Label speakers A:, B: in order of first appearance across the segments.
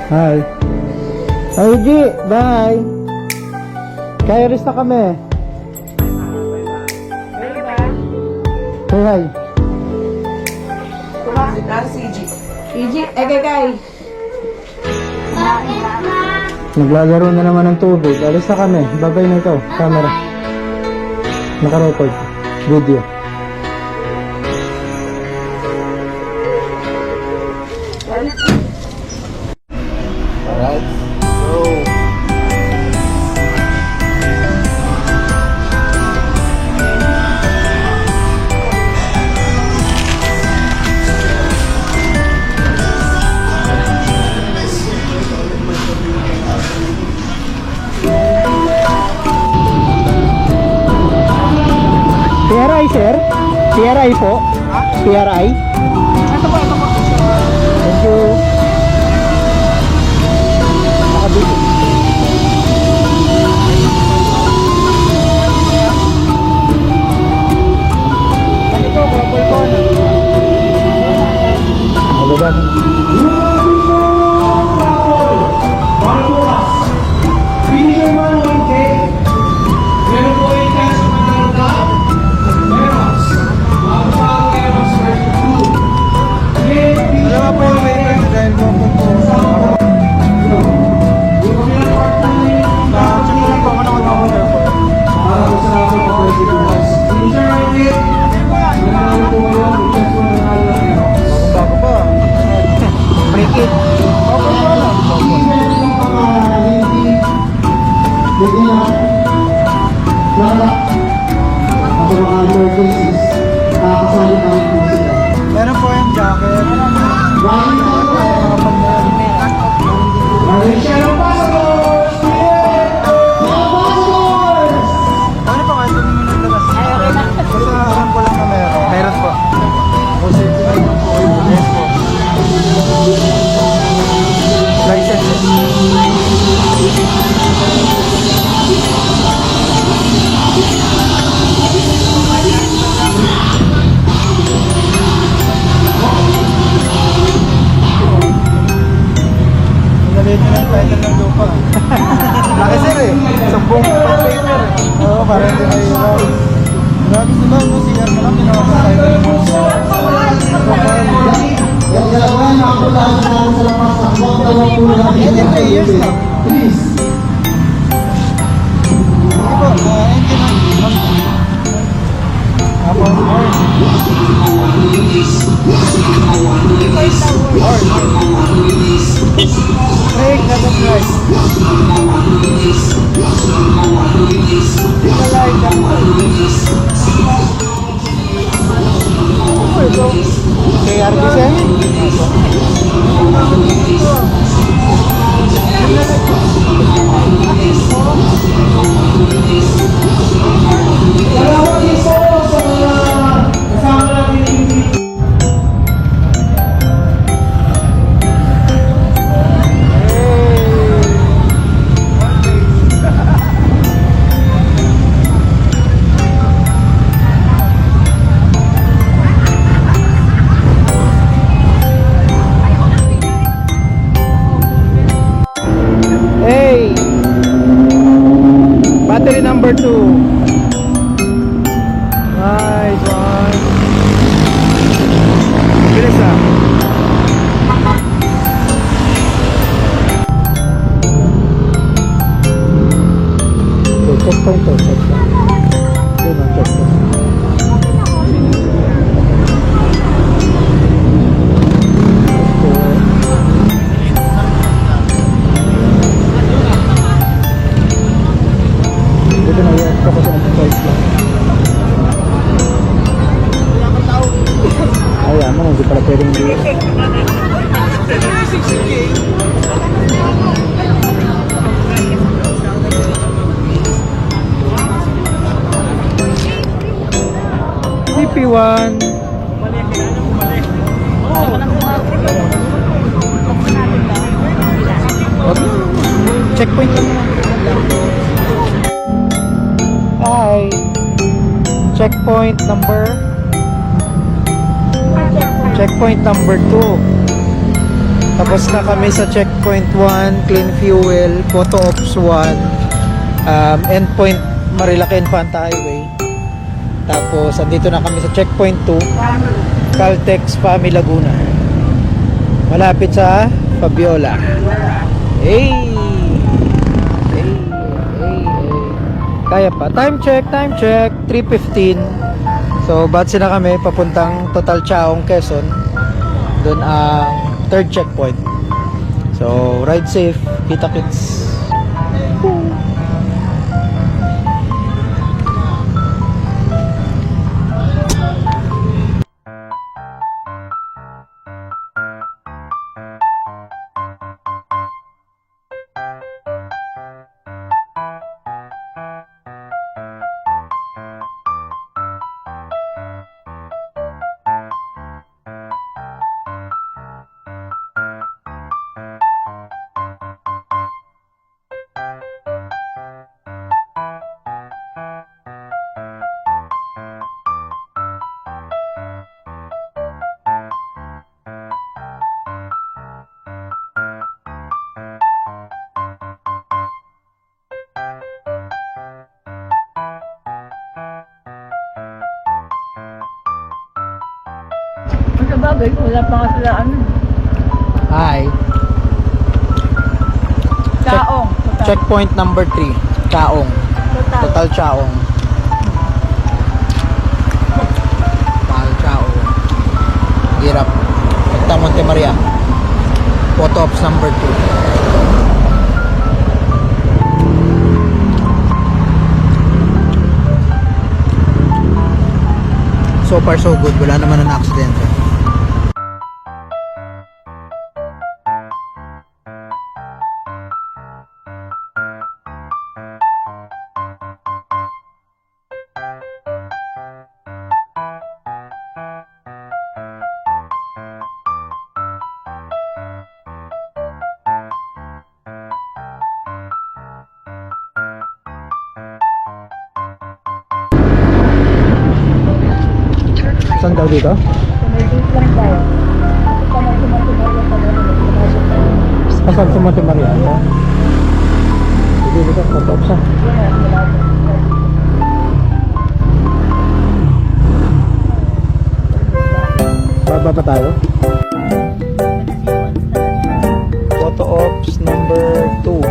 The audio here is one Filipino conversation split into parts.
A: Hi. Hi, G. Bye. Kairis na kami. Hey, hi. Naglalaro na naman ng tubig. Alis na kami. Babay na ito. Camera. Naka-record. Video.
B: Alright. So,
A: PRI, sir? PRI po? PRI?
C: Ito po.
A: Thank you. Nakabiti.
C: Ito, bubble ko.
A: Mababan.
C: Dalawa po yung waiters dahil bubble ko. Check lang po, ano ko na po. Bago pa. Break it. Bubble ko na. Meron po yung jacket. Ano pa kayo? Tingin mo ng labas. Basta alam ko lang na meron. Meron po. Kasi tingin po. Yes po. License. Nalitin ng title ng lupa. Laki sir eh. Sampung paper eh. Oo, para hindi kayo grabe sila no, CR na lang pinawag ng title ng lupa. Yan yung 3 years na. Hindi po, engine ng Apple Horn. Brake na the price. Pinalight ang KRB semi. Hey! Battery number 2. Nice one. Bilis ah. Check point to. Check point. Yun ang check point. Dito na yan. Tapos ang price lang. Ayan mo, hindi pala pwedeng hindi. CP1. Checkpoint lang. Hi. Checkpoint number 2. Tapos na kami sa checkpoint 1, clean fuel, photo ops 1, endpoint Marilaki Infanta Highway. Tapos andito na kami sa checkpoint 2, Caltex Pami Laguna. Malapit sa Fabiola. Hey! Hey! Hey! Kaya pa. Time check, 3:15. So, batsi na kami papuntang Total Chaong, Quezon. Doon ang third checkpoint. So, ride safe. Kita-kits.
D: Sa bagay, wala pa nga sila ano.
C: Hi.
D: Kaong.
C: Checkpoint number 3. Chaong. Total Chaong. Total Chaong. Hirap. Punta Monte Maria. Photo ops number 2. So far so good. Wala naman na aksidente. Saan daw dito? Saan sa Monte Maria? Sige, dito. Photo ops ah. Baba pa tayo? Photo ops number 2.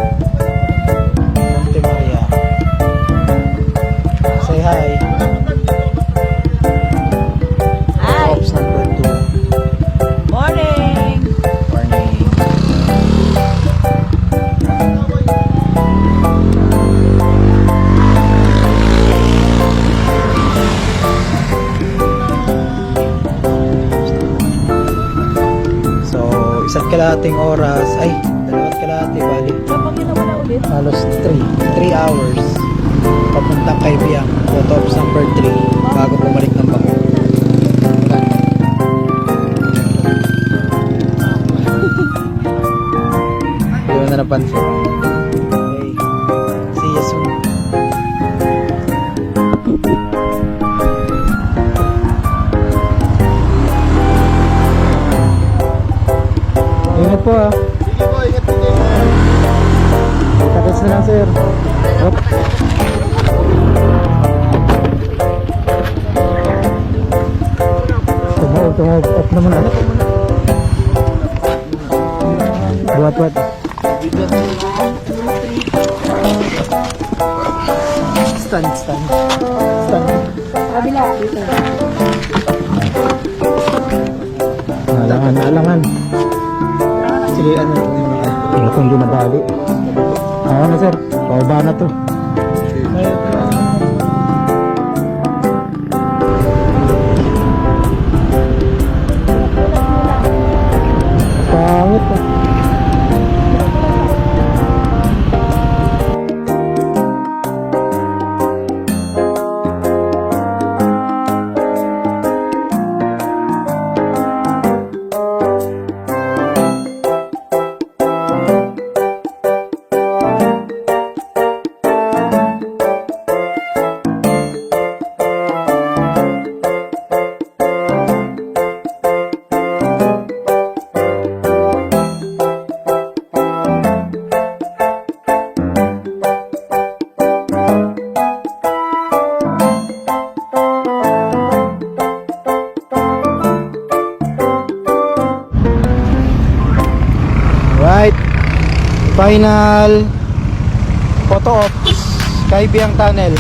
C: Monte Maria. Say hi. Ops number 2.
D: Morning!
C: Morning. So, isa't kalahating oras. Ay, dalawat kalahati bali.
D: Kapag ginawa na ulit,
C: Halos 3 hours. Papuntang kay Biang. Photo ops number 3. Bago bumalik ng bako. Hindi mo na napansin. Okay. See you soon. Ingat po ah.
B: Sige po, ingat po kayo.
C: Tapos na lang sir. Op. Tumawag. Off naman ah. Buat. Stand.
D: kabila, dito.
C: Alangan. Sige, ano yung mga ito kung di madali. Na sir, pababa na to. Pangit ah. Final photo ops Kaibiyang Tunnel.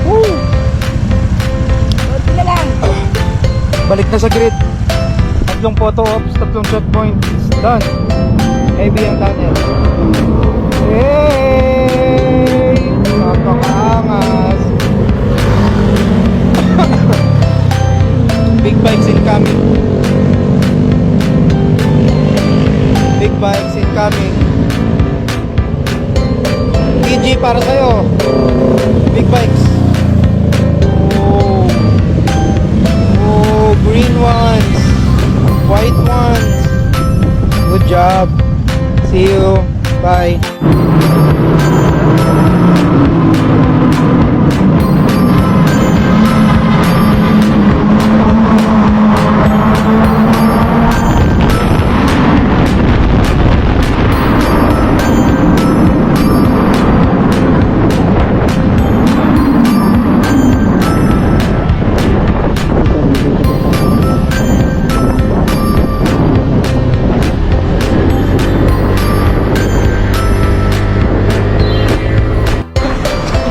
C: Woo!
D: Buti na lang.
C: Balik na sa grid. Tatlong photo ops, tatlong checkpoints. Done. Kaibiyang Tunnel. Hey! Napakaangas. Big bikes incoming. Big bikes incoming. PG para sa'yo. Big bikes. Oh. Oh, green ones. White ones. Good job. See you. Bye.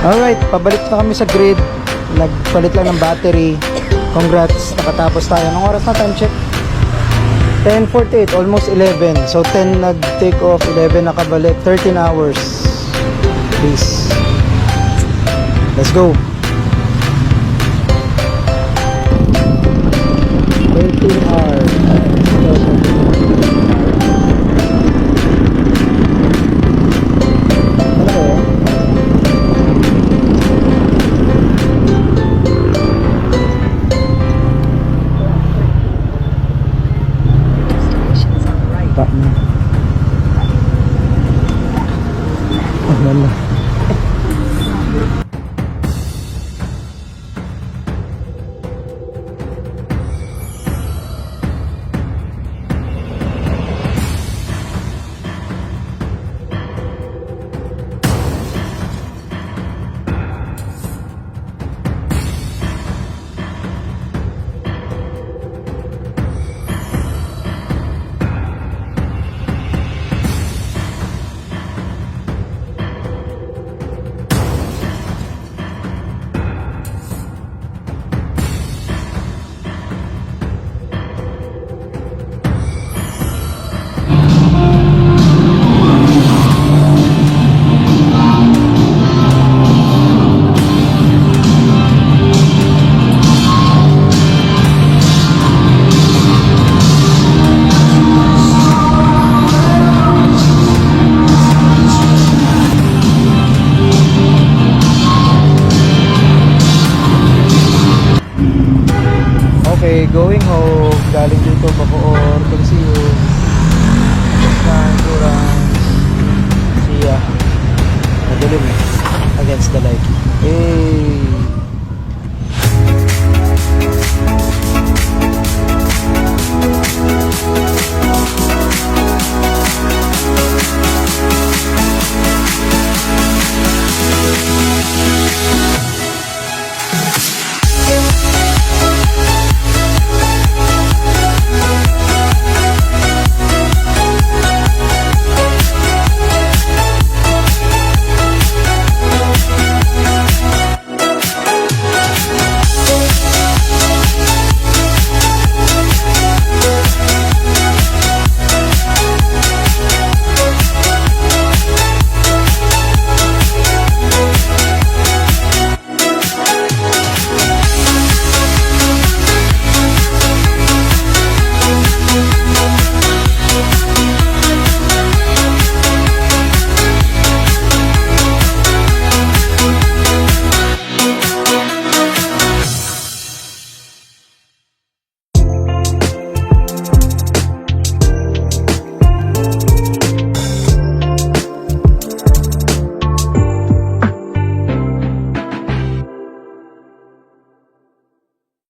C: Alright, pabalik na kami sa grid. Nagpalit lang ng battery. Congrats, nakatapos tayo. Anong oras na time check? 10:48, almost 11. So 10 nag-take off, 11 nakabalik. 13 hours. Please. Let's go. 13 hours. Okay, going home. Galing dito, Bacoor, dun